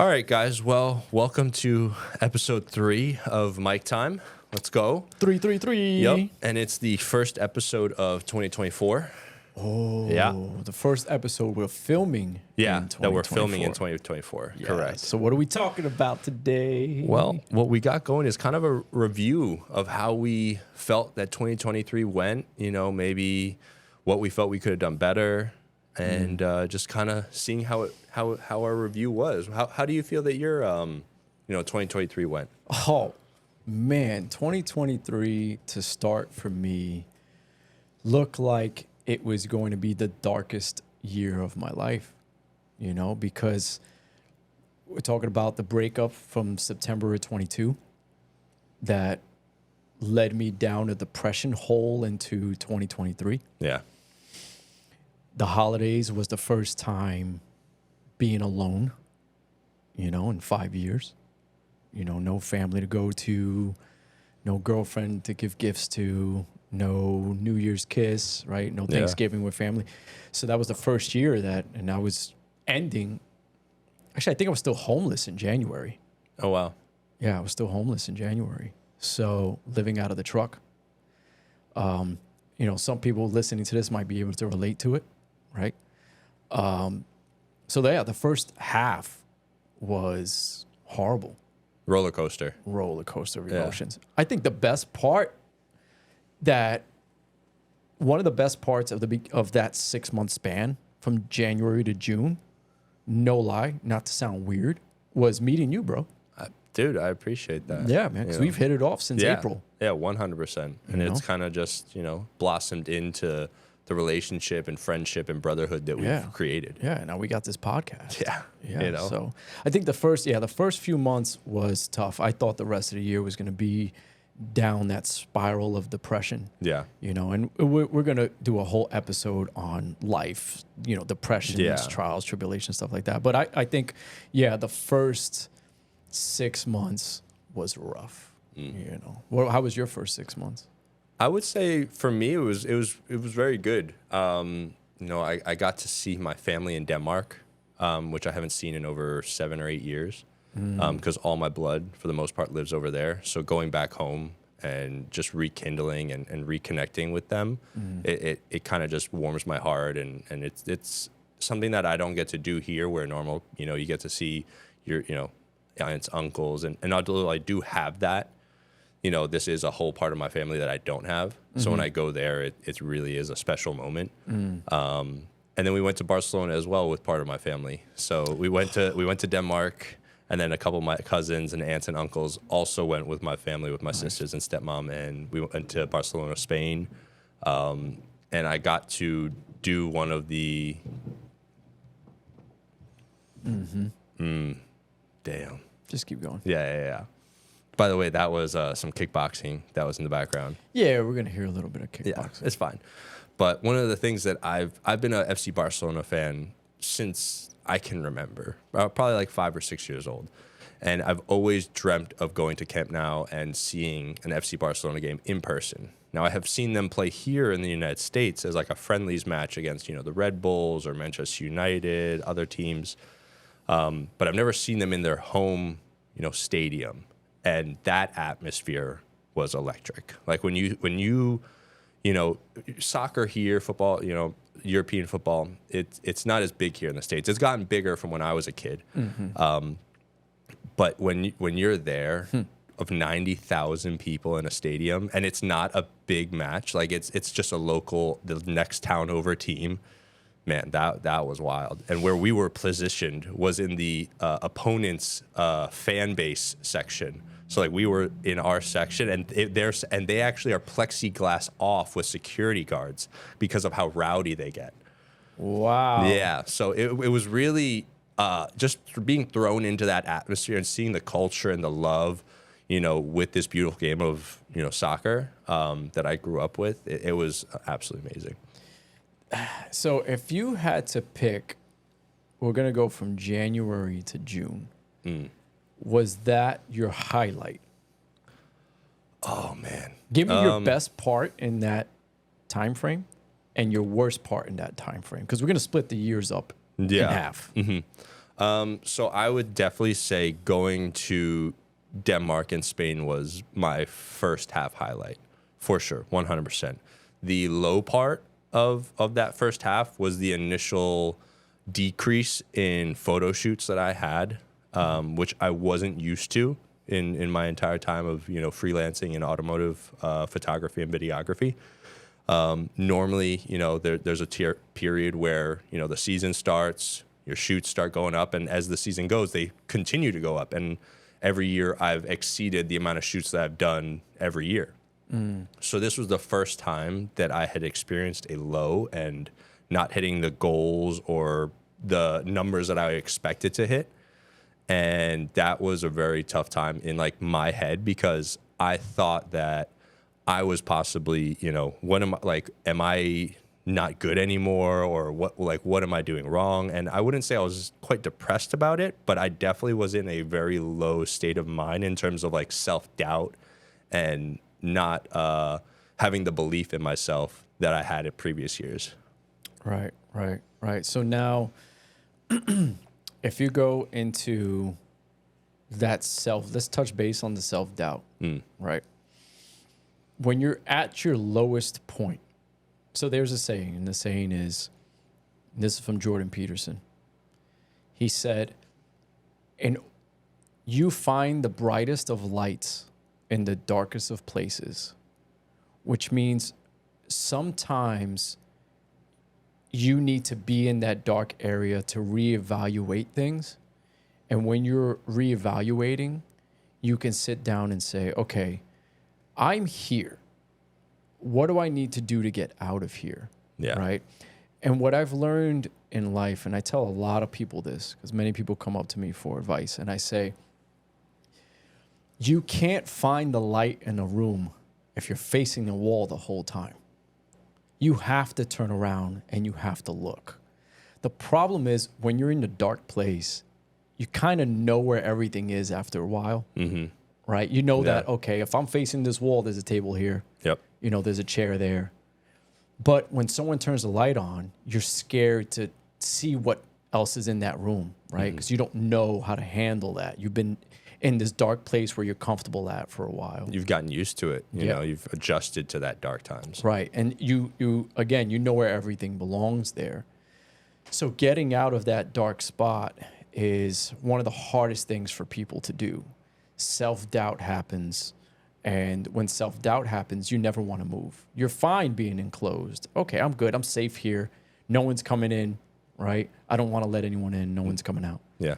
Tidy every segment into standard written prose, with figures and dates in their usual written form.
All right, guys. Well, welcome to episode 3 of Mic Time. Let's go. 333. Yep. And it's the first episode of 2024. Oh, Yeah. The first episode we're filming. Yeah, in that we're filming in 2024. 2024. Yeah. Correct. So what are we talking about today? Well, what we got going is kind of a review of how we felt that 2023 went. You know, maybe what we felt we could have done better, and just kind of seeing how our review was. How do you feel that your 2023 went? Oh, man, 2023 to start for me looked like it was going to be the darkest year of my life, because we're talking about the breakup from September of 22 that led me down a depression hole into 2023. Yeah. The holidays was the first time being alone, in 5 years. No family to go to, no girlfriend to give gifts to, no New Year's kiss, right? No Thanksgiving with family. So that was the first year and I was ending. Actually, I think I was still homeless in January. Oh, wow. Yeah, I was still homeless in January. So living out of the truck. Some people listening to this might be able to relate to it, right? The first half was horrible. Roller coaster Of emotions. I think the best part one of the best parts of that 6 month span from January to June, no lie, not to sound weird, was meeting you, bro. Dude, I appreciate that. Yeah, man, because we've hit it off since April. Yeah, 100%. And it's kind of just, blossomed into the relationship and friendship and brotherhood that we've created. Yeah, now we got this podcast. Yeah. So I think the first few months was tough. I thought the rest of the year was going to be down that spiral of depression. Yeah. And we're going to do a whole episode on life, depressions, trials, tribulations, stuff like that. But I think, the first 6 months was rough. How was your first 6 months? I would say for me it was very good. I got to see my family in Denmark, which I haven't seen in over 7 or 8 years, because all my blood for the most part lives over there. So going back home and just rekindling and reconnecting with them, it kind of just warms my heart, and it's something that I don't get to do here, where normal you get to see your aunts, uncles, and although I do have that. This is a whole part of my family that I don't have. So when I go there, it really is a special moment. And then we went to Barcelona as well with part of my family. So we went to Denmark, and then a couple of my cousins and aunts and uncles also went with my family, with my sisters and stepmom, and we went to Barcelona, Spain. And I got to do one of the... Damn. Just keep going. Yeah. By the way, that was some kickboxing that was in the background. Yeah, we're gonna hear a little bit of kickboxing. Yeah, it's fine. But one of the things that I've been a FC Barcelona fan since I can remember, probably like 5 or 6 years old, and I've always dreamt of going to Camp Nou and seeing an FC Barcelona game in person. Now, I have seen them play here in the United States as like a friendlies match against the Red Bulls or Manchester United, other teams, but I've never seen them in their home stadium. And that atmosphere was electric. Like when you soccer here, football, European football, it's not as big here in the States. It's gotten bigger from when I was a kid. But when you're there of 90,000 people in a stadium, and it's not a big match, like it's just the next town over team. Man, that was wild. And where we were positioned was in the opponent's fan base section. So like we were in our section, and they actually are plexiglass off with security guards because of how rowdy they get. Wow. Yeah. So it was really just being thrown into that atmosphere and seeing the culture and the love, with this beautiful game of soccer that I grew up with. It was absolutely amazing. So if you had to pick, we're going to go from January to June. Was that your highlight? Oh, man. Give me your best part in that time frame and your worst part in that time frame, because we're going to split the years up in half. So I would definitely say going to Denmark and Spain was my first half highlight, for sure, 100%. The low part of that first half was the initial decrease in photo shoots that I had, which I wasn't used to in my entire time of freelancing in automotive photography and videography. Normally, there's a period where the season starts, your shoots start going up, and as the season goes, they continue to go up. And every year, I've exceeded the amount of shoots that I've done every year. So this was the first time that I had experienced a low and not hitting the goals or the numbers that I expected to hit. And that was a very tough time in like my head, because I thought that I was possibly, am I not good anymore, or what am I doing wrong? And I wouldn't say I was quite depressed about it, but I definitely was in a very low state of mind in terms of like self-doubt and not having the belief in myself that I had in previous years. Right. So now, if you go into that let's touch base on the self-doubt, right? When you're at your lowest point, so there's a saying, and the saying is, this is from Jordan Peterson. He said, and you find the brightest of lights in the darkest of places, which means sometimes you need to be in that dark area to reevaluate things. And when you're reevaluating, you can sit down and say, okay, I'm here. What do I need to do to get out of here? Yeah. Right. And what I've learned in life, and I tell a lot of people this, because many people come up to me for advice, and I say, you can't find the light in a room if you're facing the wall the whole time. You have to turn around and you have to look. The problem is when you're in the dark place, you kind of know where everything is after a while, right? You know that, okay, if I'm facing this wall, there's a table here. Yep. There's a chair there. But when someone turns the light on, you're scared to see what else is in that room, right? Because you don't know how to handle that. You've been in this dark place where you're comfortable at for a while. You've gotten used to it. You've adjusted to that dark times. Right. And you again, you know where everything belongs there. So getting out of that dark spot is one of the hardest things for people to do. Self-doubt happens. And when self-doubt happens, you never want to move. You're fine being enclosed. Okay, I'm good. I'm safe here. No one's coming in, right? I don't want to let anyone in. No one's coming out. Yeah.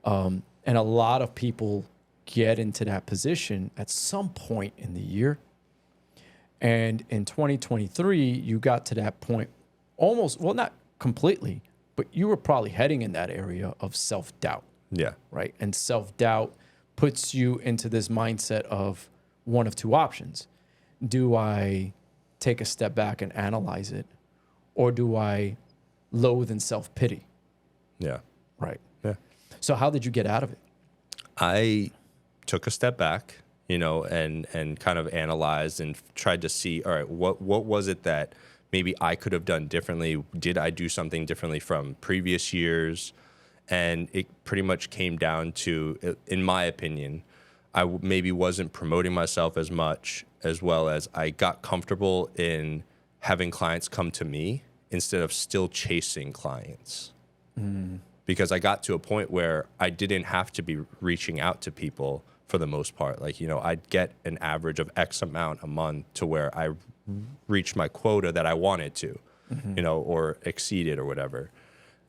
And a lot of people get into that position at some point in the year. And in 2023, you got to that point almost, well, not completely, but you were probably heading in that area of self-doubt. Yeah. Right. And self-doubt puts you into this mindset of one of two options. Do I take a step back and analyze it? Or do I loathe and self-pity? Yeah. Right. Yeah. So how did you get out of it? I took a step back, and kind of analyzed and tried to see, all right, what was it that maybe I could have done differently? Did I do something differently from previous years? And it pretty much came down to, in my opinion, I maybe wasn't promoting myself as much, as well as I got comfortable in having clients come to me instead of still chasing clients. Because I got to a point where I didn't have to be reaching out to people for the most part. Like, I'd get an average of X amount a month to where I reached my quota that I wanted to, or exceeded or whatever.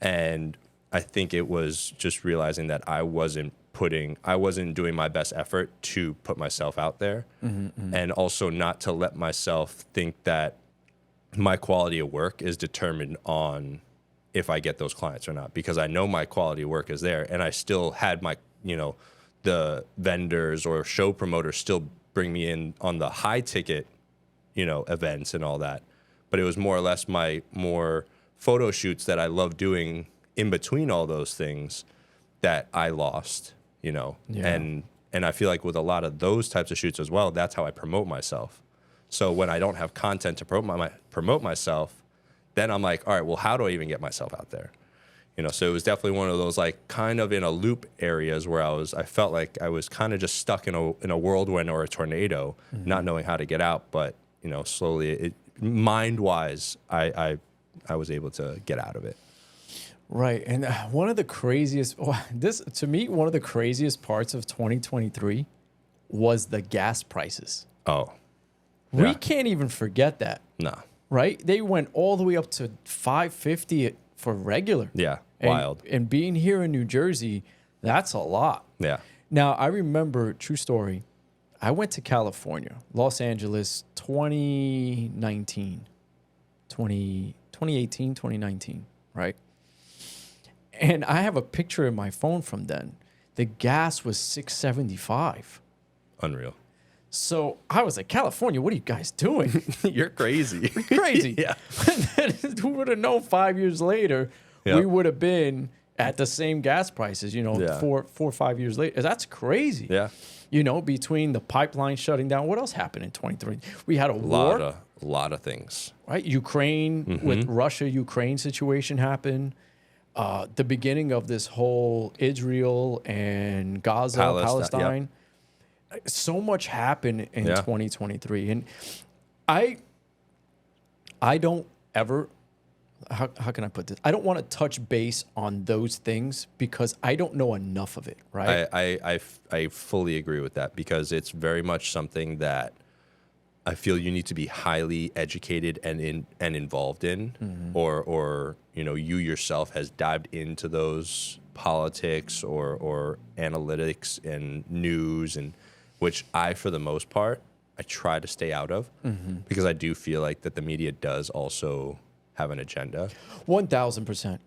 And I think it was just realizing that I wasn't doing my best effort to put myself out there, and also not to let myself think that my quality of work is determined on if I get those clients or not, because I know my quality of work is there, and I still had my, the vendors or show promoters still bring me in on the high ticket, events and all that. But it was more or less my more photo shoots that I love doing in between all those things that I lost, Yeah. and I feel like with a lot of those types of shoots as well, that's how I promote myself. So when I don't have content to promote myself, then I'm like, all right, well, how do I even get myself out there? So it was definitely one of those like kind of in a loop areas where I felt like I was kind of just stuck in a whirlwind or a tornado, not knowing how to get out. But slowly, mind wise, I was able to get out of it. Right. And one of the craziest, one of the craziest parts of 2023 was the gas prices. Oh, We yeah. can't even forget that, No. right? They went all the way up to $5.50 for regular. Yeah. And- Wild. And being here in New Jersey, that's a lot. Yeah. Now, I remember, true story, I went to California, Los Angeles, 2019, 2018, 2019, right? And I have a picture in my phone from then. The gas was $6.75. Unreal. So I was like, California, what are you guys doing? You're crazy. Crazy. Yeah. Who would have known 5 years later, Yeah. we would have been at the same gas prices, Yeah. 4 or 5 years later. That's crazy. Yeah. Between the pipeline shutting down, what else happened in 23? We had a war, A lot of things. right? Ukraine with Russia-Ukraine situation happened. The beginning of this whole Israel and Gaza, Palestine. So much happened in 2023. And I don't ever, how can I put this? I don't want to touch base on those things because I don't know enough of it, right? I fully agree with that because it's very much something that I feel you need to be highly educated and involved in, or you yourself has dived into those politics or analytics and news, and which I, for the most part, I try to stay out of because I do feel like that the media does also have an agenda. 1,000%.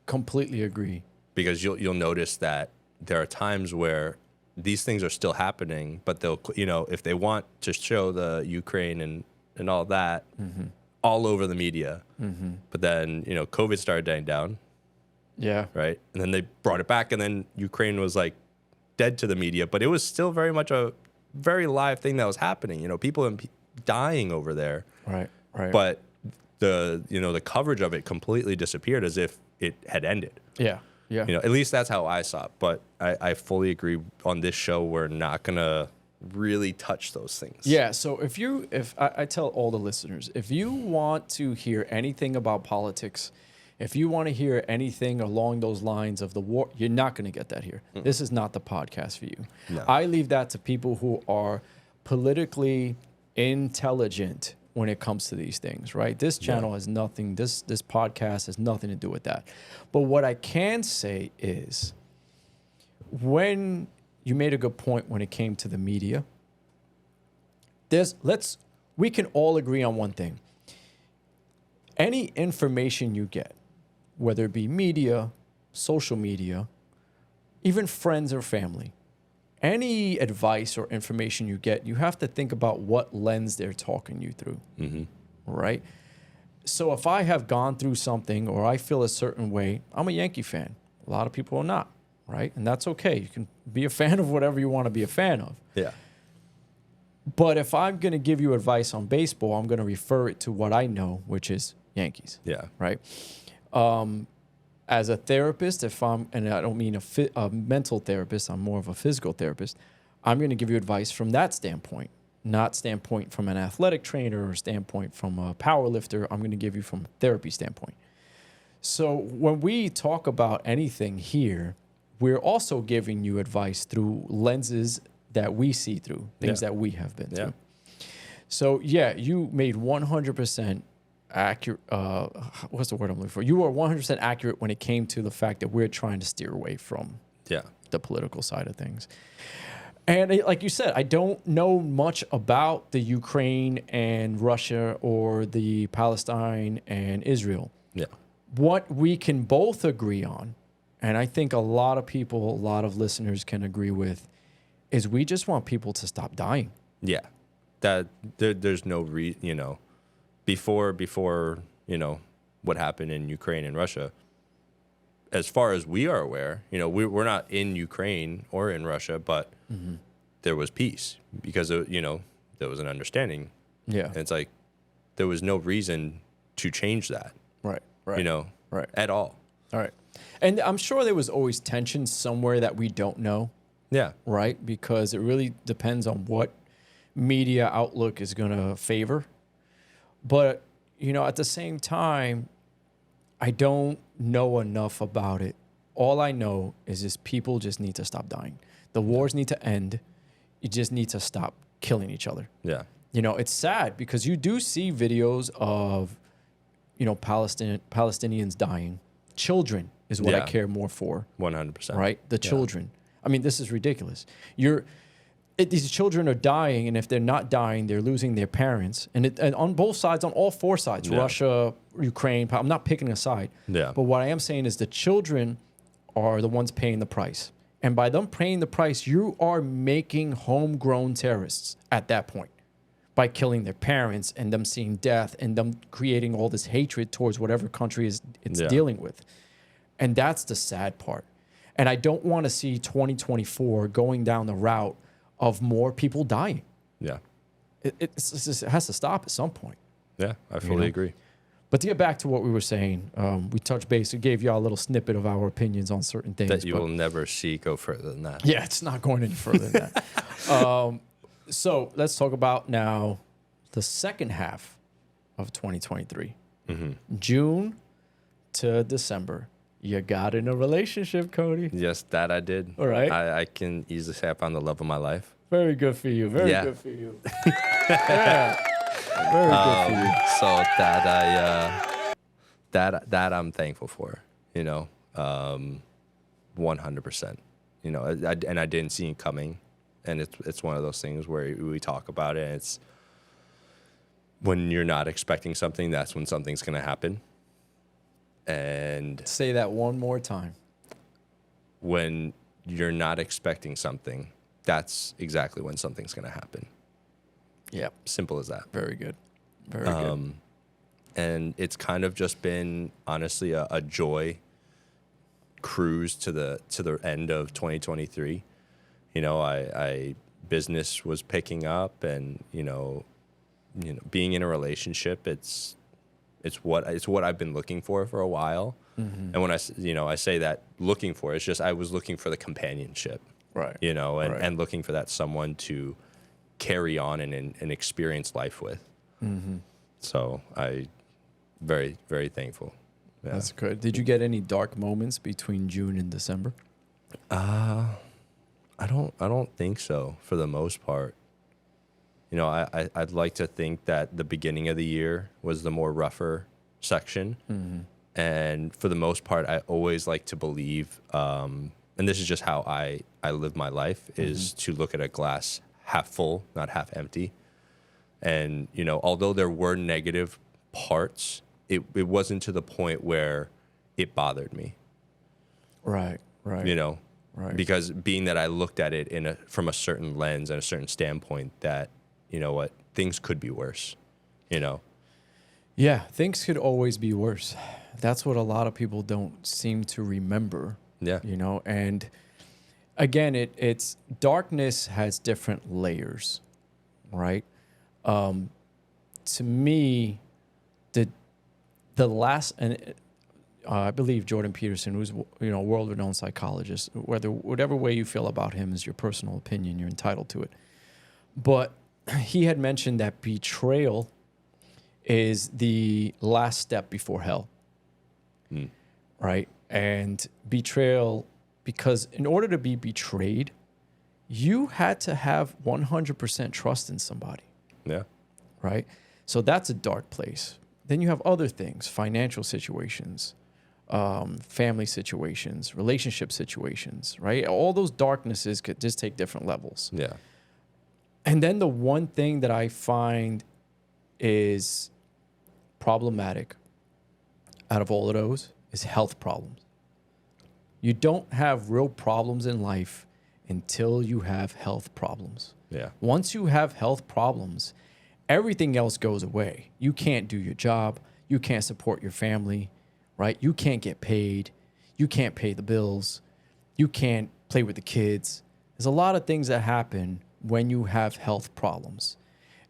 Completely agree. Because you'll notice that there are times where these things are still happening, but they'll, if they want to show the Ukraine and all that all over the media, but then, COVID started dying down, Yeah. right? And then they brought it back, and then Ukraine was like dead to the media, but it was still very much a very live thing that was happening. People dying over there. Right. Right. But the coverage of it completely disappeared as if it had ended. yeah. Yeah. At least that's how I saw it. But I fully agree on this show, we're not going to really touch those things. Yeah. So if I tell all the listeners, if you want to hear anything about politics, if you want to hear anything along those lines of the war, you're not going to get that here. This is not the podcast for you. No. I leave that to people who are politically intelligent when it comes to these things, right? This channel has nothing, this podcast has nothing to do with that. But what I can say is when you made a good point when it came to the media, we can all agree on one thing. Any information you get, whether it be media, social media, even friends or family, any advice or information you get, you have to think about what lens they're talking you through, right? So if I have gone through something or I feel a certain way, I'm a Yankee fan. A lot of people are not, right? And that's okay. You can be a fan of whatever you want to be a fan of. Yeah. But if I'm going to give you advice on baseball, I'm going to refer it to what I know, which is Yankees. Yeah. Right? As a therapist, and I don't mean a mental therapist, I'm more of a physical therapist, I'm going to give you advice from that standpoint, not standpoint from an athletic trainer or standpoint from a power lifter. I'm going to give you from a therapy standpoint. So when we talk about anything here, we're also giving you advice through lenses that we see through, things that we have been through. So you made 100% accurate. What's the word I'm looking for? You are 100% accurate when it came to the fact that we're trying to steer away from the political side of things. And like you said, I don't know much about the Ukraine and Russia or the Palestine and Israel. Yeah. What we can both agree on, and I think a lot of people, a lot of listeners can agree with, is we just want people to stop dying. Yeah. That there's no before what happened in Ukraine and Russia, as far as we are aware, we're not in Ukraine or in Russia, but there was peace because there was an understanding. Yeah. And it's like there was no reason to change that. Right. Right. At all. All right. And I'm sure there was always tension somewhere that we don't know, Yeah. right? Because it really depends on what media outlook is going to favor. But, at the same time, I don't know enough about it. All I know is people just need to stop dying. The wars need to end. You just need to stop killing each other. Yeah. It's sad because you do see videos of, Palestinians dying. Children is what I Yeah. care more for, 100%. right? The children. I mean, this is ridiculous. These children are dying, and if they're not dying, they're losing their parents. And on both sides, on all four sides, Yeah. Russia, Ukraine, I'm not picking a side. Yeah. But what I am saying is the children are the ones paying the price. And by them paying the price, you are making homegrown terrorists at that point by killing their parents and them seeing death and them creating all this hatred towards whatever country it's Yeah. dealing with. And that's the sad part. And I don't want to see 2024 going down the route of more people dying. Yeah. It has to stop at some point. Yeah. I fully agree. But to get back to what we were saying, we touched base. We gave y'all a little snippet of our opinions on certain things. That you will never see go further than that. Yeah, it's not going any further than that. So let's talk about now the second half of 2023. June to December. You got in a relationship, Cody. Yes, that I did. All right. I can easily say I found the love of my life. Very good for you. Very Yeah. good for you. Yeah. Very good for you. So that I'm thankful for, 100%. I didn't see it coming, and it's one of those things where we talk about it. And it's when you're not expecting something, that's when something's gonna happen. And Say that one more time. when you're not expecting something, that's exactly when something's gonna happen. Yep. Simple as that. Very good. Very good. And it's kind of just been honestly a joy cruise to the end of 2023. I business was picking up, and being in a relationship, it's what I've been looking for a while. And when I say that looking for, it's just I was looking for the companionship, Right. and and looking for that someone to carry on and experience life with. So I very, very thankful. Yeah. That's good. Did you get any dark moments between June and December? I don't think so for the most part. I'd like to think that the beginning of the year was the more rougher section. And for the most part, I always like to believe, and this is just how I live my life, is to look at a glass half full, not half empty. And, although there were negative parts, it wasn't to the point where it bothered me. Right. Right. Right. Because being that I looked at it from a certain lens and a certain standpoint that, things could be worse, Yeah, things could always be worse. That's what a lot of people don't seem to remember. Yeah. And again, it's darkness has different layers, right? To me, the last, and I believe Jordan Peterson, who's a world-renowned psychologist, whatever way you feel about him is your personal opinion, you're entitled to it. But he had mentioned that betrayal is the last step before hell, right? And betrayal, because in order to be betrayed, you had to have 100% trust in somebody, Yeah. right? So that's a dark place. Then you have other things, financial situations, family situations, relationship situations, right? All those darknesses could just take different levels. Yeah. And then the one thing that I find is problematic out of all of those is health problems. You don't have real problems in life until you have health problems. Yeah. Once you have health problems, everything else goes away. You can't do your job. You can't support your family, right? You can't get paid. You can't pay the bills. You can't play with the kids. There's a lot of things that happen when you have health problems.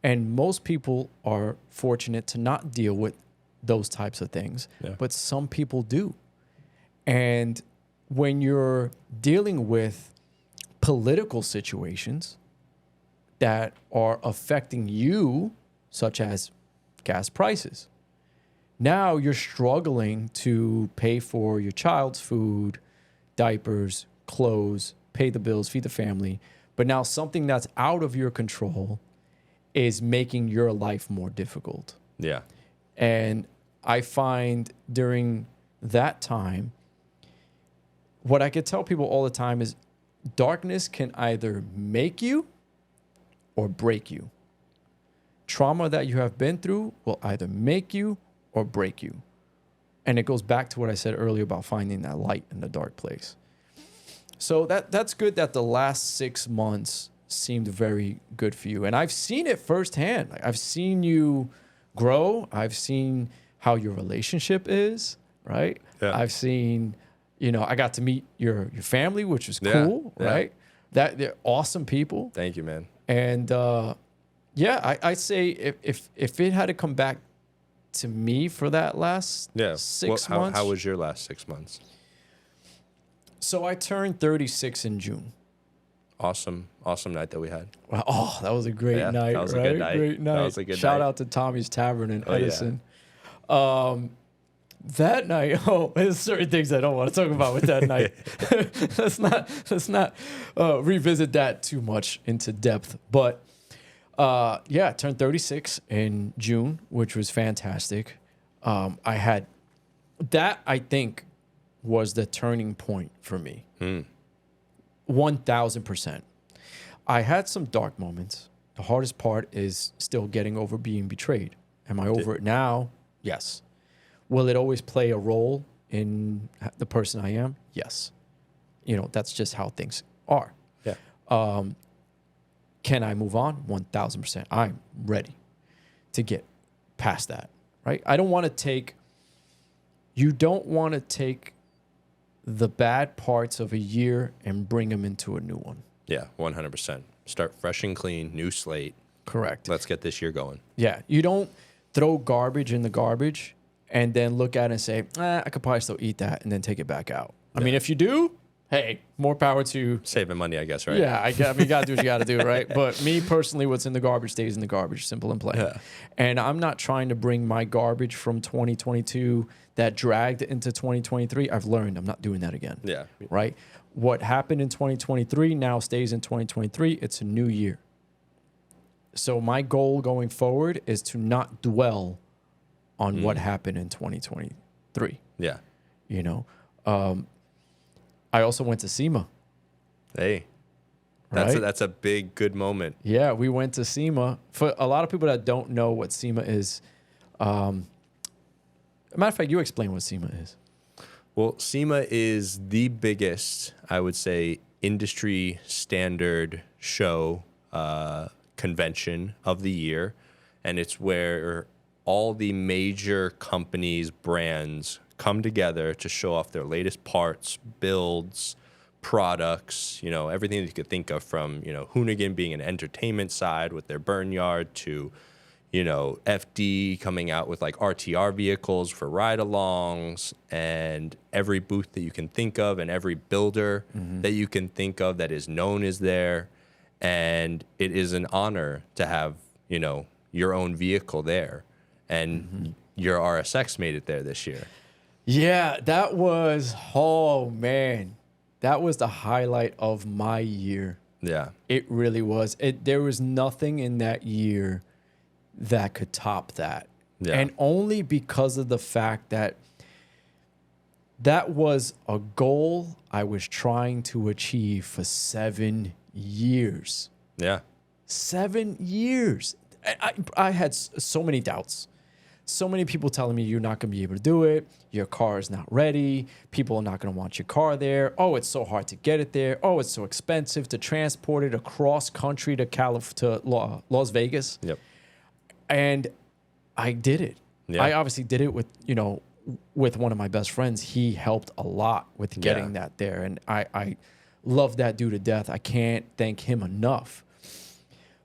And most people are fortunate to not deal with those types of things, Yeah. but some people do. And when you're dealing with political situations that are affecting you, such as gas prices, now you're struggling to pay for your child's food, diapers, clothes, pay the bills, feed the family. But now something that's out of your control is making your life more difficult. Yeah. And I find during that time, what I could tell people all the time is darkness can either make you or break you. Trauma that you have been through will either make you or break you. And it goes back to what I said earlier about finding that light in the dark place. So that's good that the last 6 months seemed very good for you. And I've seen it firsthand. Like, I've seen you grow. I've seen how your relationship is, right? Yeah. I've seen, I got to meet your family, which was Yeah, cool, yeah. right? That they're awesome people. Thank you, man. And I say if it had to come back to me for that last 6 months. How was your last 6 months? So I turned 36 in June. Awesome night that we had. Wow, that was a great Yeah, night, that was a right? good night. Great night. That was a good Shout night. out to Tommy's Tavern in Oh, yeah. Edison. That night, there's certain things I don't want to talk about with that night. let's not revisit that too much into depth. But I turned 36 in June, which was fantastic. I think was the turning point for me. 1000%. I had some dark moments. The hardest part is still getting over being betrayed. Am I over it now? Yes. Will it always play a role in the person I am? Yes. That's just how things are. Yeah. Can I move on? 1000%. I'm ready to get past that, right? You don't want to take the bad parts of a year and bring them into a new one. Yeah, 100%. Start fresh and clean, new slate. Correct. Let's get this year going. Yeah. You don't throw garbage in the garbage and then look at it and say, I could probably still eat that, and then take it back out. I mean, if you do, hey, more power to you. Saving money, I guess, right? Yeah, I mean, you got to do what you got to do, right? But me personally, what's in the garbage stays in the garbage, simple and plain. Yeah. And I'm not trying to bring my garbage from 2022 that dragged into 2023. I've learned I'm not doing that again. Yeah. Right? What happened in 2023 now stays in 2023. It's a new year. So my goal going forward is to not dwell on what happened in 2023. Yeah. I also went to SEMA. Hey. Right? That's a big, good moment. Yeah, we went to SEMA. For a lot of people that don't know what SEMA is, matter of fact, you explain what SEMA is. Well, SEMA is the biggest, I would say, industry standard show convention of the year. And it's where all the major companies, brands come together to show off their latest parts, builds, products, everything that you could think of, from, Hoonigan being an entertainment side with their Burnyard to, FD coming out with like RTR vehicles for ride-alongs, and every booth that you can think of and every builder that you can think of that is known is there. And it is an honor to have, your own vehicle there. And your RSX made it there this year. Yeah, that was, oh man, that was the highlight of my year. Yeah. It really was. There was nothing in that year that could top that. Yeah. And only because of the fact that was a goal I was trying to achieve for 7 years. Yeah. 7 years. I had so many doubts. So many people telling me you're not going to be able to do it. Your car is not ready. People are not going to want your car there. Oh, it's so hard to get it there. Oh, it's so expensive to transport it across country to Las Vegas. Yep. And I did it. Yeah. I obviously did it with one of my best friends. He helped a lot with getting that there. And I love that dude to death. I can't thank him enough.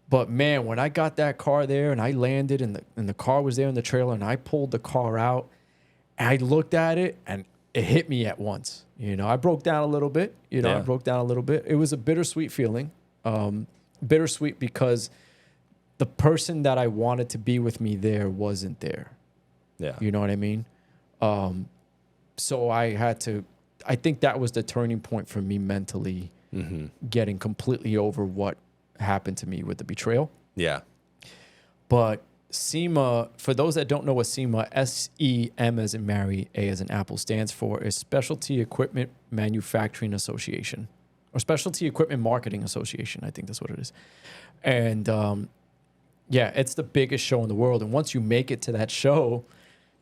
But man, when I got that car there and I landed and the car was there in the trailer and I pulled the car out, I looked at it and it hit me at once. You know, I broke down a little bit. You know, I Yeah. broke down a little bit. It was a bittersweet feeling. Bittersweet because the person that I wanted to be with me there wasn't there. Yeah. You know what I mean? So I had to, I think that was the turning point for me mentally, getting completely over what happened to me with the betrayal. Yeah. But SEMA, for those that don't know what SEMA, S-E-M as in Mary, A as in Apple, stands for, is Specialty Equipment Manufacturing Association, or Specialty Equipment Marketing Association. I think that's what it is. And yeah, it's the biggest show in the world. And once you make it to that show,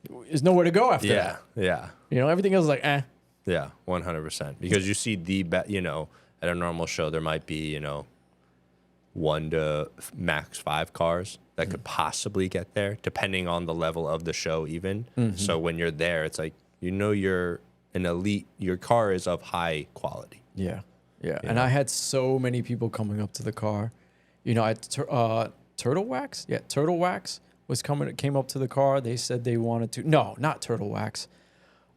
there's nowhere to go after that. Yeah. You know, everything else is like, eh. Yeah. 100%. Because you see you know, at a normal show, there might be, you know, 1 to max 5 cars that could possibly get there, depending on the level of the show even. So when you're there, it's like, you know, you're an elite, your car is of high quality. Yeah. Yeah. You And know? I had so many people coming up to the car. You know, Turtle Wax? Yeah, Turtle Wax came up to the car. They said they wanted to. No, not Turtle Wax.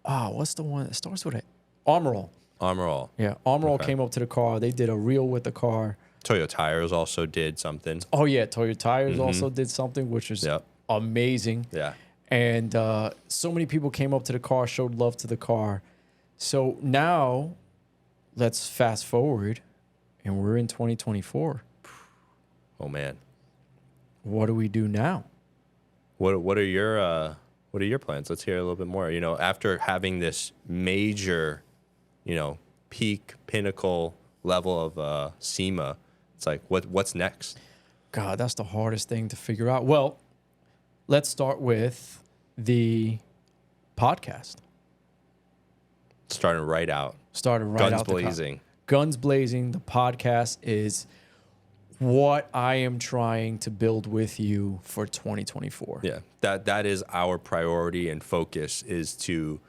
What's the one that starts with it? Armor All. Armor All. Yeah, Armor All Okay. came up to the car. They did a reel with the car. Toyo Tires also did something. Oh, yeah, Toyo Tires also did something, which is amazing. Yeah. And so many people came up to the car, showed love to the car. So now, let's fast forward, and we're in 2024. Oh, man. What do we do now? What are your plans? Let's hear a little bit more. You know, after having this major, you know, peak pinnacle level of SEMA, it's like what's next? God, that's the hardest thing to figure out. Well, let's start with the podcast. Starting right out. Started right Guns out the blazing. Guns blazing. The podcast is what I am trying to build with you for 2024. Yeah. That is our priority and focus, is to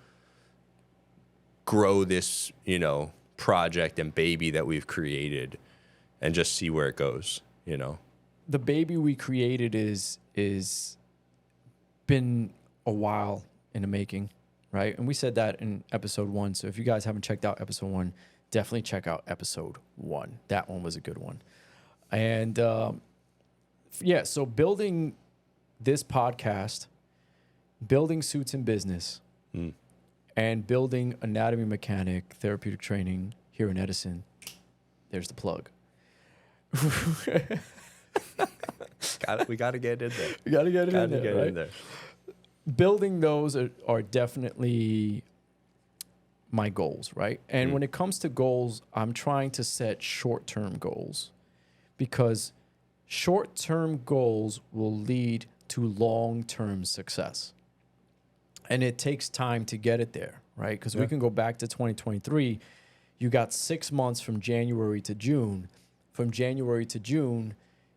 grow this, you know, project and baby that we've created and just see where it goes, you know. The baby we created is been a while in the making, right? And we said that in episode 1. So if you guys haven't checked out episode 1, definitely check out episode 1. That one was a good one. And yeah, so building this podcast, building Suits in Business, and building Anatomy Mechanic Therapeutic Training here in Edison. There's the plug. We got to get in there. You got to get it in there, right? in there. Building those are definitely my goals, right? And when it comes to goals, I'm trying to set short-term goals, because short-term goals will lead to long-term success. And it takes time to get it there, right? Because we can go back to 2023. You got 6 months from January to June. From January to June,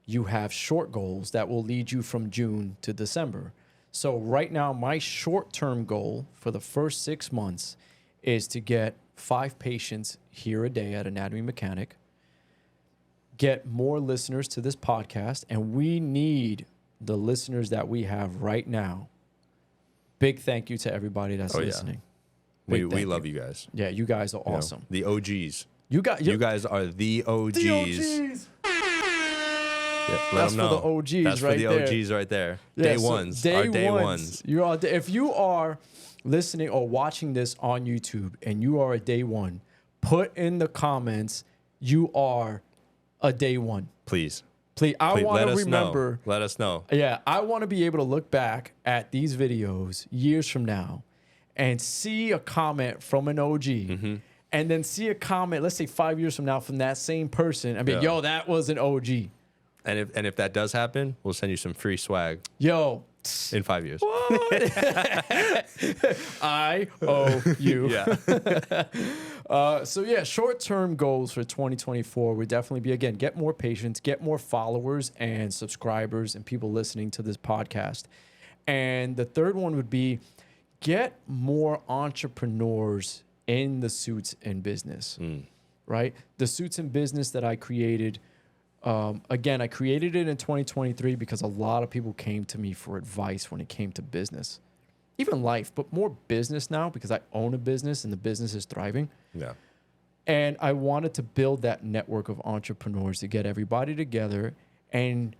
you have short goals that will lead you from June to December. So right now, my short-term goal for the first 6 months is to get 5 patients here a day at Anatomy Mechanic, get more listeners to this podcast, and we need the listeners that we have right now. Big thank you to everybody that's listening. We love you guys. Yeah, you guys are You know, awesome. the OGs. You guys are the OGs. The OGs. Yeah, let That's them know. for the OGs That's right for there. the OGs right there. Yeah, Day so ones. Our day ones. You are. If you are listening or watching this on YouTube and you are a day one, put in the comments you are a day one. Please. Please, I want let to us remember. know. Let us know. Yeah, I want to be able to look back at these videos years from now and see a comment from an OG, and then see a comment, let's say 5 years from now, from that same person. I mean, yo, that was an OG. And if that does happen, we'll send you some free swag Yo, in 5 years. I owe you. Yeah. So yeah, short-term goals for 2024 would definitely be, again, get more patients, get more followers and subscribers and people listening to this podcast. And the third one would be get more entrepreneurs in the suits and business, right? The suits and business that I created, again, I created it in 2023 because a lot of people came to me for advice when it came to business. even life, but more business now because I own a business and the business is thriving. Yeah. And I wanted to build that network of entrepreneurs to get everybody together and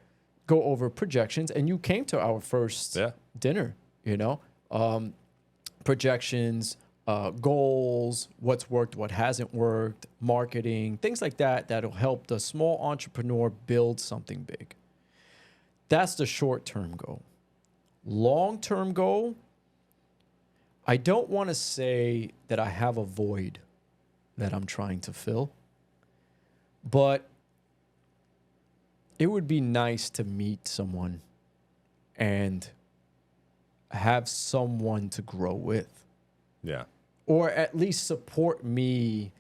go over projections. And you came to our first dinner, you know, projections, goals, what's worked, what hasn't worked, marketing, things like that, that'll help the small entrepreneur build something big. That's the short-term goal. Long-term goal, I don't want to say that I have a void that I'm trying to fill, but it would be nice to meet someone and have someone to grow with. Yeah. Or at least support me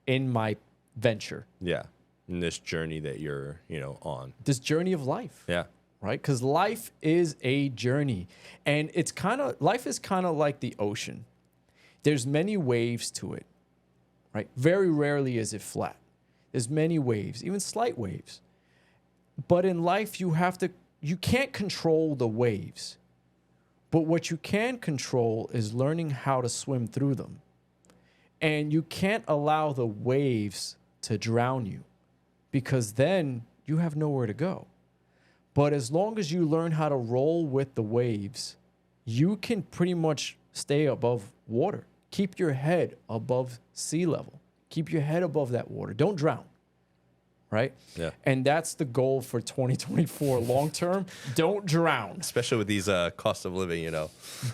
in my venture. Yeah. In this journey that you're, on. This journey of life. Yeah. Right? Because life is a journey. And life is kind of like the ocean. There's many waves to it. Right? Very rarely is it flat. There's many waves, even slight waves. But in life, you can't control the waves. But what you can control is learning how to swim through them. And you can't allow the waves to drown you because then you have nowhere to go. But as long as you learn how to roll with the waves, you can pretty much stay above water. Keep your head above sea level. Keep your head above that water. Don't drown. Right? Yeah. And that's the goal for 2024 long term. Don't drown. Especially with these cost of living,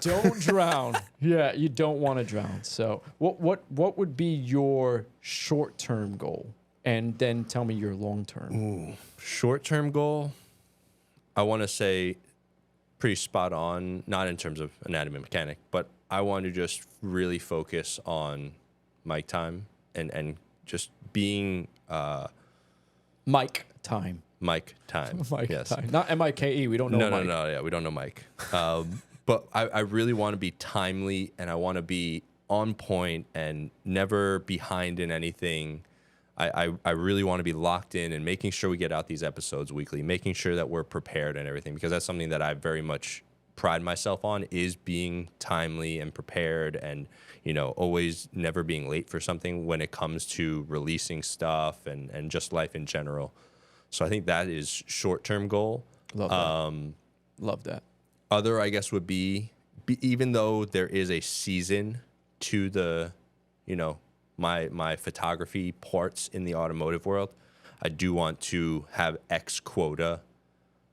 Don't drown. Yeah, you don't want to drown. So what would be your short term goal? And then tell me your long term. Ooh, short term goal, I want to say pretty spot on, not in terms of anatomy and mechanic, but I want to just really focus on mic time and just being Mike time. Mike time. Mike yes. time. Not M-I-K-E. We don't know Mike. No. Yeah, we don't know Mike. But I really want to be timely and I want to be on point and never behind in anything. I really want to be locked in and making sure we get out these episodes weekly, making sure that we're prepared and everything, because that's something that I very much pride myself on, is being timely and prepared and, always never being late for something when it comes to releasing stuff and just life in general. So I think that is short-term goal. Love that. Love that. Other, I guess, would be even though there is a season to the, my photography parts in the automotive world, I do want to have X quota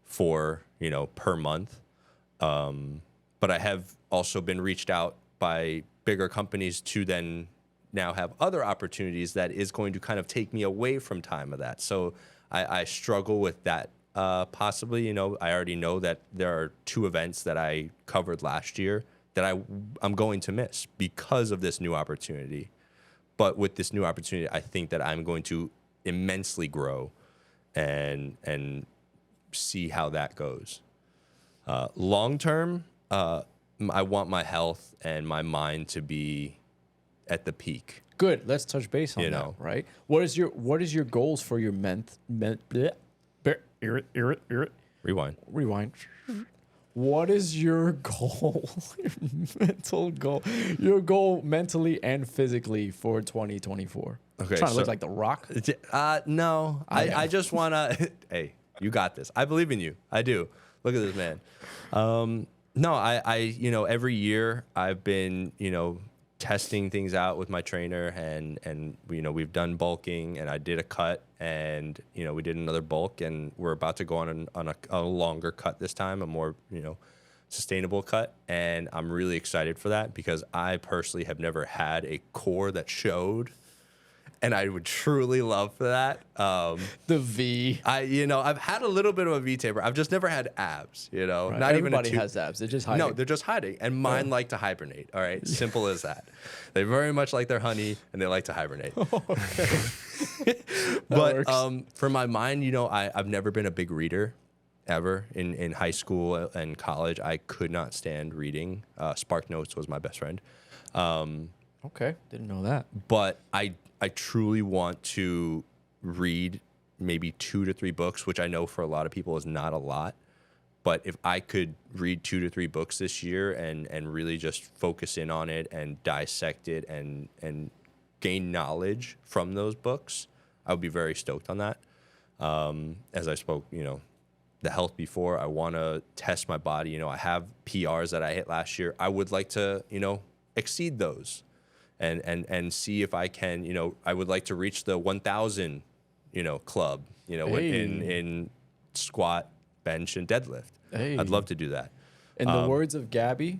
for, per month. But I have also been reached out by bigger companies to then now have other opportunities that is going to kind of take me away from time of that. So I struggle with that. Possibly, I already know that there are 2 events that I covered last year that I'm going to miss because of this new opportunity. But with this new opportunity, I think that I'm going to immensely grow and see how that goes. Long term, I want my health and my mind to be at the peak. Good. Let's touch base on that, right? What is your goals for your Rewind. What is your goal? Your mental goal. Your goal mentally and physically for 2024. Okay. Trying to look like The Rock? No. I just want to... Hey, you got this. I believe in you. I do. Look at this man. No, I every year I've been, testing things out with my trainer and we've done bulking and I did a cut and, we did another bulk and we're about to go on a longer cut this time, a more, sustainable cut. And I'm really excited for that because I personally have never had a core that showed. And I would truly love for that. The V. I've had a little bit of a V taper. I've just never had abs, Right. Not Everybody even has abs. They're just hiding. No, they're just hiding. And mine like to hibernate. All right. Simple as that. They very much like their honey and they like to hibernate. Okay. But for my mind, I've never been a big reader ever. In high school and college, I could not stand reading. Spark Notes was my best friend. Okay. Didn't know that. But I truly want to read maybe 2 to 3 books, which I know for a lot of people is not a lot. But if I could read 2 to 3 books this year and really just focus in on it and dissect it and gain knowledge from those books, I would be very stoked on that. As I spoke, the health before, I want to test my body. I have PRs that I hit last year. I would like to, exceed those and see if I can, I would like to reach the 1,000, club, in squat, bench, and deadlift. Hey. I'd love to do that. In the words of Gabby,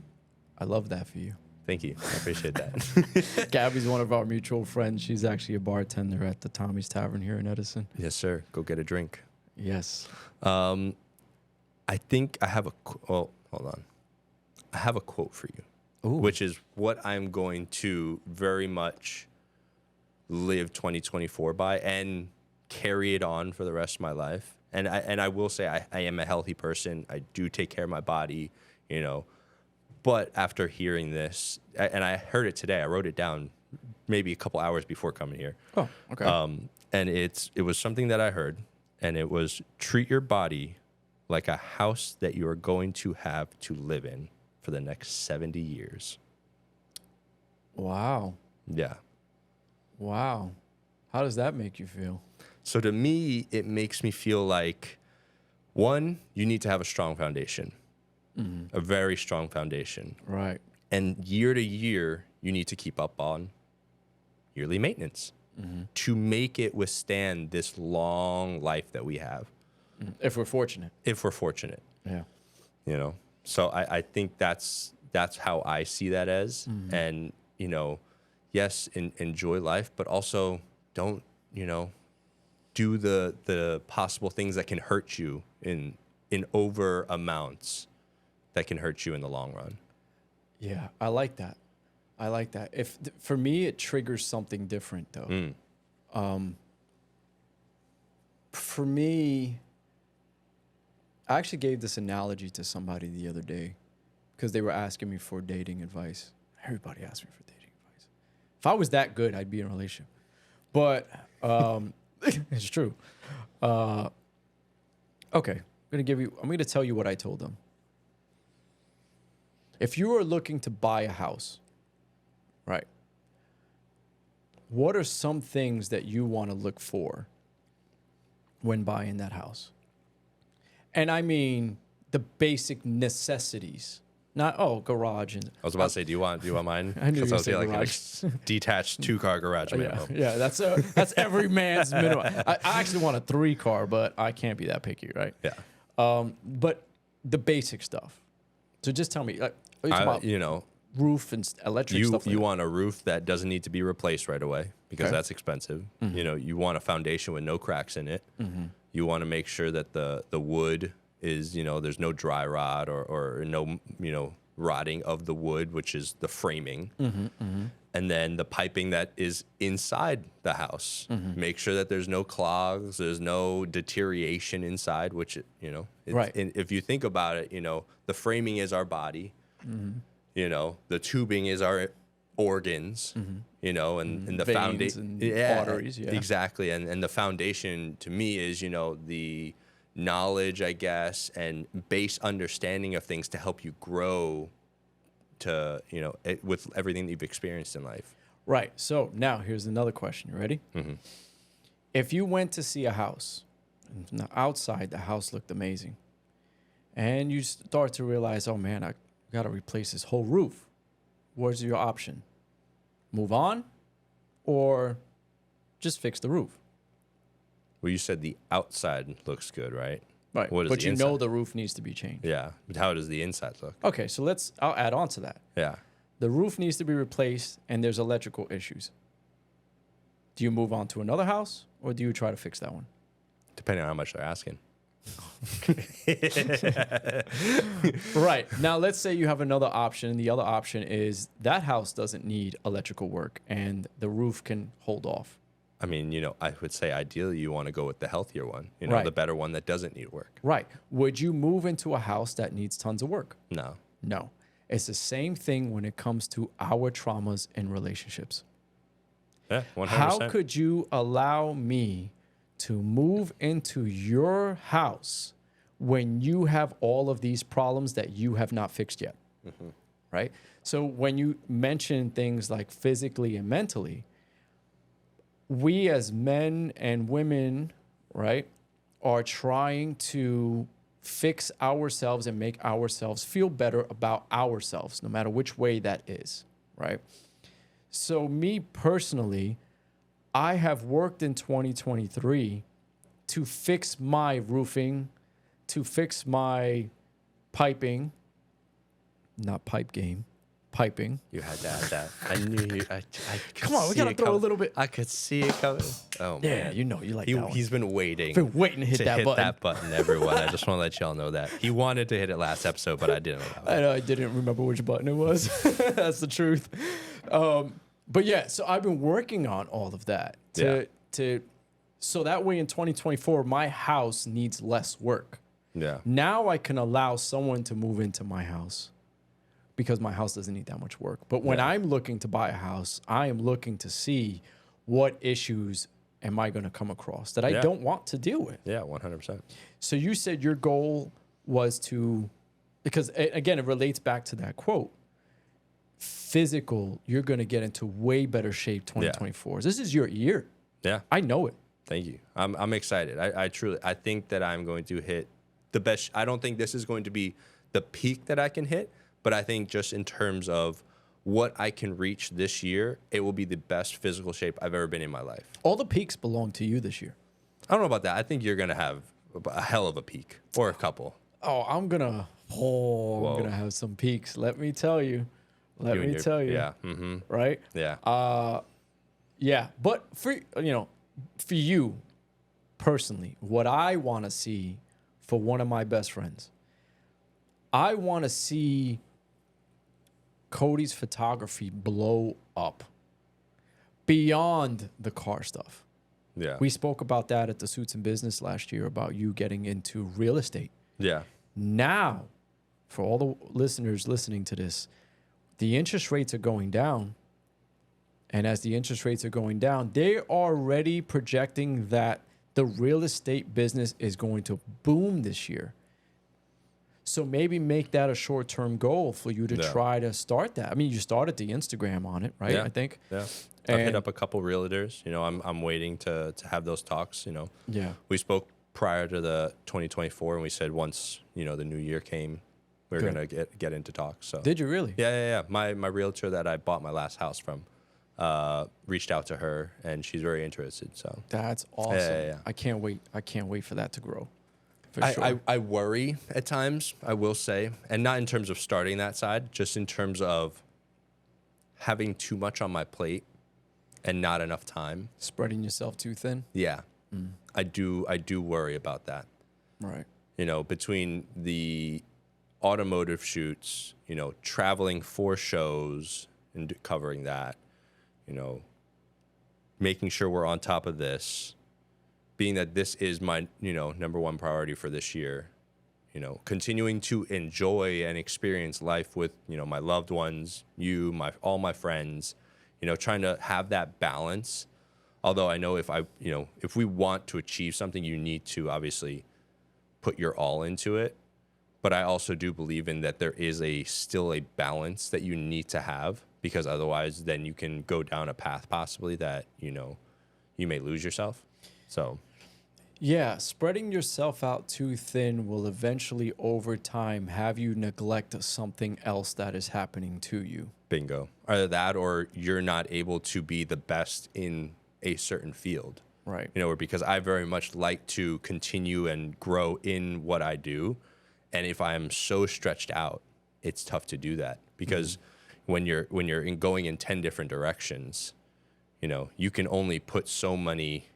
I love that for you. Thank you. I appreciate that. Gabby's one of our mutual friends. She's actually a bartender at the Tommy's Tavern here in Edison. Yes, sir. Go get a drink. Yes. I think I have hold on. I have a quote for you, which is what I'm going to very much live 2024 by and carry it on for the rest of my life. And I will say I am a healthy person. I do take care of my body, But after hearing this, and I heard it today, I wrote it down maybe a couple hours before coming here. Oh, okay. And it was something that I heard, and it was treat your body like a house that you are going to have to live in for the next 70 years. Wow. Yeah. Wow. How does that make you feel? So to me, it makes me feel like, one, you need to have a strong foundation, a very strong foundation. Right. And year to year, you need to keep up on yearly maintenance to make it withstand this long life that we have. If we're fortunate. If we're fortunate. Yeah. So I think that's how I see that as. And, yes, enjoy life, but also don't, do the possible things that can hurt you in over amounts that can hurt you in the long run. Yeah, I like that. For me, it triggers something different, though. For me, I actually gave this analogy to somebody the other day because they were asking me for dating advice. Everybody asked me for dating advice. If I was that good, I'd be in a relationship. But it's true. Okay, I'm going to tell you what I told them. If you are looking to buy a house, right, what are some things that you want to look for when buying that house? And I mean the basic necessities, not garage and. I was about to say, do you want mine? I knew you were Because I saying was like a detached 2-car garage minimum. Yeah, that's every man's minimum. I actually want a 3-car, but I can't be that picky, right? Yeah. But the basic stuff. So just tell me, about roof and electric stuff. You want a roof that doesn't need to be replaced right away because that's expensive. You want a foundation with no cracks in it. You want to make sure that the wood is, there's no dry rot or no, rotting of the wood, which is the framing. And then the piping that is inside the house. Make sure that there's no clogs, there's no deterioration inside, which, Right. And if you think about it, the framing is our body. The tubing is our organs, and the foundation, arteries, exactly. And the foundation to me is, the knowledge, I guess, and base understanding of things to help you grow to, with everything that you've experienced in life. Right. So now here's another question. You ready? If you went to see a house, and from the outside, the house looked amazing, and you start to realize, oh man, I got to replace this whole roof. What's your option? Move on or just fix the roof? Well, you said the outside looks good, right? Right. What is but the you inside? know the roof needs to be changed. Yeah. But how does the inside look? Okay, so I'll add on to that. Yeah. The roof needs to be replaced and there's electrical issues. Do you move on to another house or do you try to fix that one? Depending on how much they're asking. Right. Now, let's say you have another option. The other option is that house doesn't need electrical work and the roof can hold off. I mean, I would say ideally you want to go with the healthier one, Right. the better one that doesn't need work. Right. Would you move into a house that needs tons of work? No. No. It's the same thing when it comes to our traumas in relationships. Yeah, 100%. How could you allow me to move into your house when you have all of these problems that you have not fixed yet, right? So when you mention things like physically and mentally, we as men and women, right, are trying to fix ourselves and make ourselves feel better about ourselves, no matter which way that is, right? So me personally, I have worked in 2023 to fix my roofing, to fix my piping, not pipe game, piping. You had to add that. I knew you. I could Come on, we see gotta it throw a coming. little bit. I could see it coming. Oh Yeah, man, you know, you like that one. He's been waiting. Been waiting to hit that button. that button, everyone. I just want to let y'all know that he wanted to hit it last episode, but I didn't allow it. I know I didn't remember which button it was. That's the truth. But yeah, so I've been working on all of that to so that way in 2024 my house needs less work. Yeah. Now I can allow someone to move into my house because my house doesn't need that much work. But when I'm looking to buy a house, I am looking to see what issues am I going to come across that I don't want to deal with. Yeah, 100%. So you said your goal was to, because again, it relates back to that quote, physical, you're going to get into way better shape 2024. This is your year. Yeah. I know it. Thank you. I'm excited. I truly, I think that I'm going to hit the best. I don't think this is going to be the peak that I can hit, but I think just in terms of what I can reach this year, it will be the best physical shape I've ever been in my life. All the peaks belong to you this year. I don't know about that. I think you're going to have a hell of a peak or a couple. Oh, I'm going to have some peaks. Let me tell you. Let me tell you. Yeah. Mm-hmm. Right? Yeah. Yeah. But for you personally, what I want to see for one of my best friends, I want to see Cody's photography blow up beyond the car stuff. Yeah. We spoke about that at the Suits and Business last year about you getting into real estate. Yeah. Now, for all the listeners listening to this, the interest rates are going down. And as the interest rates are going down, they're already projecting that the real estate business is going to boom this year. So maybe make that a short-term goal for you to try to start that. I mean, you started the Instagram on it, right? Yeah. I think. Yeah. I've hit up a couple realtors. You know, I'm waiting to have those talks. You know. Yeah. We spoke prior to the 2024, and we said once the new year came, we were gonna get into talks. So. Did you really? Yeah. My realtor that I bought my last house from reached out to her, and she's very interested. So. That's awesome. Yeah. I can't wait. I can't wait for that to grow. For sure. I worry at times, I will say, and not in terms of starting that side, just in terms of having too much on my plate and not enough time. Spreading yourself too thin. Yeah. I do worry about that. Right. You know, between the automotive shoots, traveling for shows and covering that, making sure we're on top of this, being that this is my, number one priority for this year, continuing to enjoy and experience life with, my loved ones, all my friends, trying to have that balance. Although I know if we want to achieve something, you need to obviously put your all into it. But I also do believe in that there is still a balance that you need to have, because otherwise then you can go down a path possibly that, you may lose yourself. So, yeah, spreading yourself out too thin will eventually, over time, have you neglect something else that is happening to you. Bingo. Either that, or you're not able to be the best in a certain field. Right. Or because I very much like to continue and grow in what I do. And if I'm so stretched out, it's tough to do that, because when you're going in 10 different directions, you can only put so many,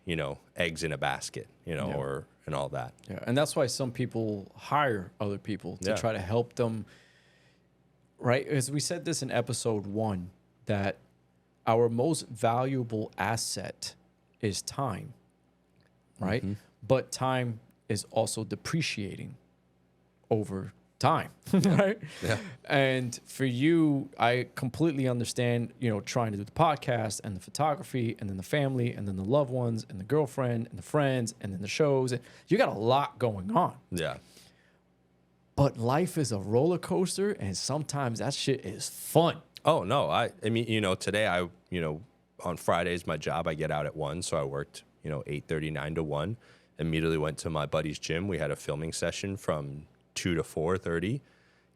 eggs in a basket, or and all that. Yeah, and that's why some people hire other people to try to help them. Right, as we said this in episode 1, that our most valuable asset is time. Right, but time is also depreciating over time, right? Yeah. And for you, I completely understand, trying to do the podcast and the photography and then the family and then the loved ones and the girlfriend and the friends and then the shows. You got a lot going on. Yeah. But life is a roller coaster, and sometimes that shit is fun. Oh no, I mean, today on Fridays my job, I get out at 1, so I worked 8:30 9 to 1. Immediately went to my buddy's gym. We had a filming session from 2 to 4:30.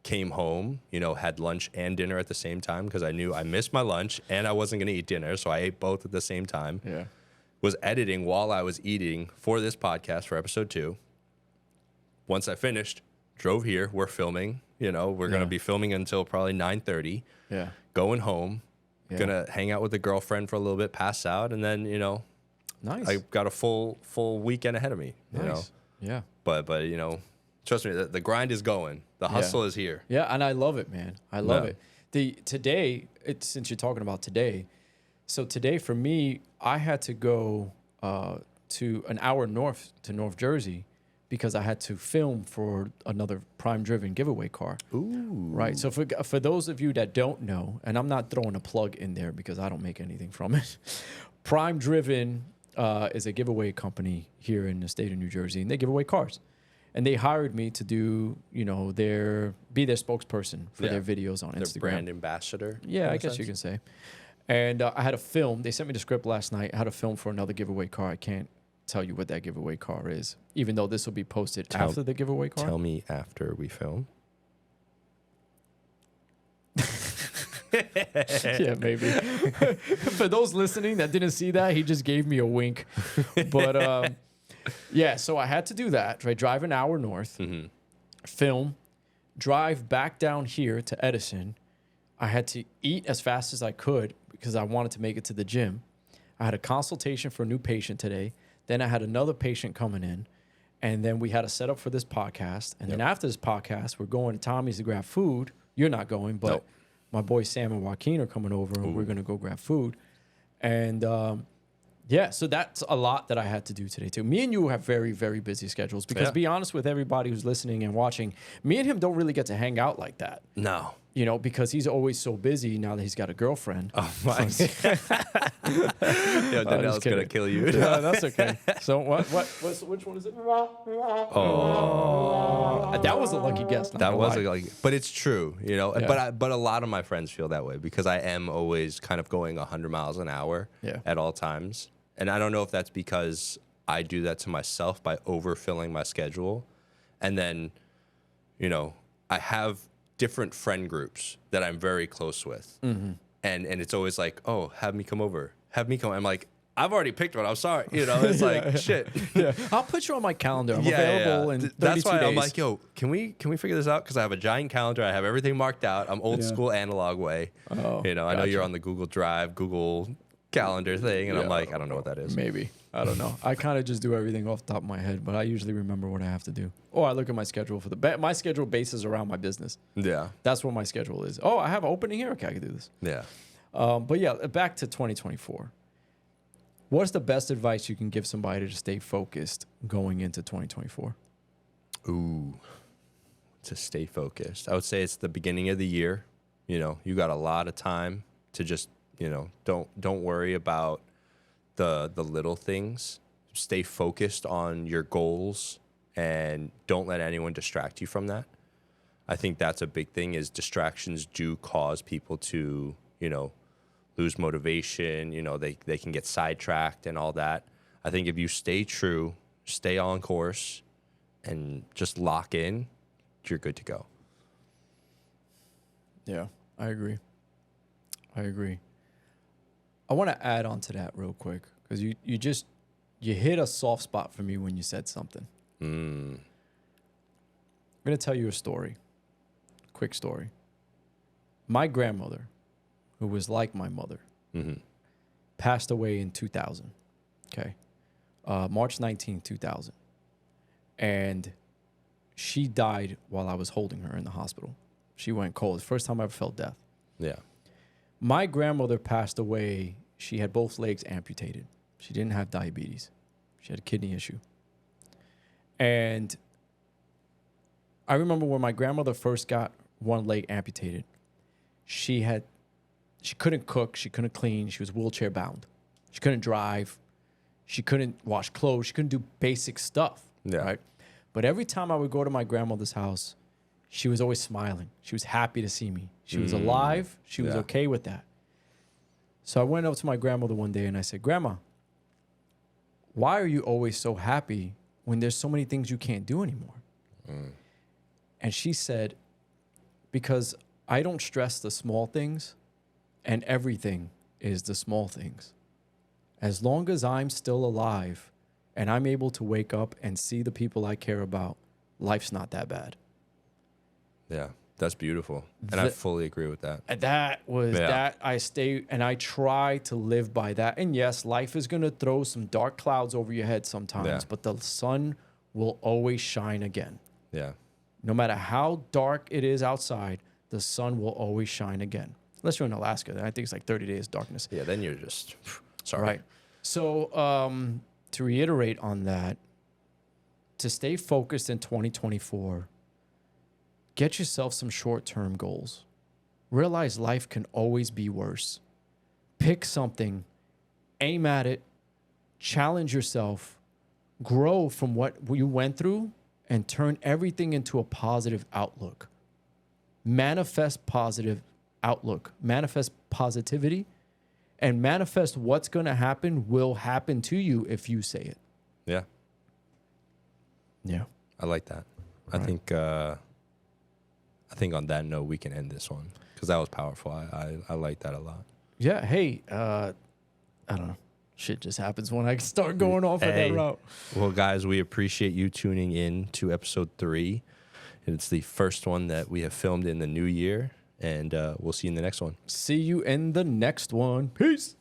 Came home, had lunch and dinner at the same time because I knew I missed my lunch and I wasn't gonna eat dinner, so I ate both at the same time. Yeah. Was editing while I was eating for this podcast for episode 2. Once I finished, drove here. We're filming. We're gonna be filming until probably 9:30. Yeah. Going home, gonna hang out with the girlfriend for a little bit, pass out, and then Nice. I got a full weekend ahead of me. Nice. Yeah. But trust me, the grind is going. The hustle is here. Yeah, and I love it, man. I love it. Since you're talking about today, so today for me, I had to go to an hour north to North Jersey because I had to film for another Prime Driven giveaway car. Ooh. Right. So for those of you that don't know, and I'm not throwing a plug in there because I don't make anything from it, Prime Driven is a giveaway company here in the state of New Jersey, and they give away cars. And they hired me to do, be their spokesperson for their videos on Instagram. Their brand ambassador. Yeah, I guess you can say. And I had a film. They sent me the script last night. I had a film for another giveaway car. I can't tell you what that giveaway car is, even though this will be posted after the giveaway car. Tell me after we film. Yeah, maybe. For those listening that didn't see that, he just gave me a wink. But yeah, so I had to do that, right? Drive an hour north, film, drive back down here to Edison. I had to eat as fast as I could because I wanted to make it to the gym. I had a consultation for a new patient today. Then I had another patient coming in. And then we had a setup for this podcast. And then after this podcast, we're going to Tommy's to grab food. You're not going, but my boys Sam and Joaquin are coming over, and we're going to go grab food. And yeah, so that's a lot that I had to do today, too. Me and you have very, very busy schedules because, to be honest with everybody who's listening and watching, me and him don't really get to hang out like that. No. Because he's always so busy now that he's got a girlfriend. Oh, my. Yo, Danielle's going to kill you. Yeah, that's okay. So which one is it? Oh. That was a lucky guess. That was a lucky, but it's true, but a lot of my friends feel that way because I am always kind of going 100 miles an hour at all times. And I don't know if that's because I do that to myself by overfilling my schedule. And then, I have different friend groups that I'm very close with. And it's always like, oh, have me come over. Have me come. I'm like, I've already picked one. I'm sorry. It's like, shit. Yeah. I'll put you on my calendar. I'm available in 32 That's why days. I'm like, yo, can we figure this out? Because I have a giant calendar. I have everything marked out. I'm old school analog way. Oh, I know you're on the Google Drive, Google Calendar thing. And I'm like, I don't know what that is. Maybe. I don't know. I kind of just do everything off the top of my head, but I usually remember what I have to do. Or I look at my schedule for my schedule bases around my business. Yeah. That's what my schedule is. Oh, I have an opening here? Okay, I can do this. Yeah. But yeah, back to 2024. What's the best advice you can give somebody to stay focused going into 2024? Ooh, to stay focused. I would say it's the beginning of the year. You got a lot of time to just, don't worry about the little things. Stay focused on your goals and don't let anyone distract you from that. I think that's a big thing is distractions do cause people to, lose motivation, they can get sidetracked and all that. I think if you stay true, stay on course, and just lock in, you're good to go. Yeah, I agree. I want to add on to that real quick because you hit a soft spot for me when you said something. I'm going to tell you a story, quick story. My grandmother, who was like my mother, passed away in 2000, okay? March 19, 2000. And she died while I was holding her in the hospital. She went cold. First time I ever felt death. Yeah. My grandmother passed away. She had both legs amputated. She didn't have diabetes. She had a kidney issue. And I remember when my grandmother first got one leg amputated, she couldn't cook, she couldn't clean, she was wheelchair bound. She couldn't drive, she couldn't wash clothes, she couldn't do basic stuff. Yeah. Right? But every time I would go to my grandmother's house, she was always smiling. She was happy to see me. She was alive. She was Yeah. okay with that. So I went up to my grandmother one day and I said, Grandma, why are you always so happy when there's so many things you can't do anymore? And she said, because I don't stress the small things, and everything is the small things. As long as I'm still alive and I'm able to wake up and see the people I care about, life's not that bad. Yeah, that's beautiful. And I fully agree with that. And that was that. I stay and I try to live by that. And yes, life is going to throw some dark clouds over your head sometimes, but the sun will always shine again. Yeah. No matter how dark it is outside, the sun will always shine again. Unless you're in Alaska, then I think it's like 30 days darkness. Yeah, then you're just, sorry. Right. So to reiterate on that, to stay focused in 2024, get yourself some short-term goals. Realize life can always be worse. Pick something, aim at it, challenge yourself, grow from what you went through, and turn everything into a positive outlook. Manifest positive outlook. Manifest positivity, and manifest what's going to happen will happen to you if you say it. Yeah. Yeah. I like that. I think on that note, we can end this one because that was powerful. I like that a lot. Yeah. Hey, I don't know. Shit just happens when I start going off at that route. Well, guys, we appreciate you tuning in to episode 3. It's the first one that we have filmed in the new year, and we'll see you in the next one. See you in the next one. Peace.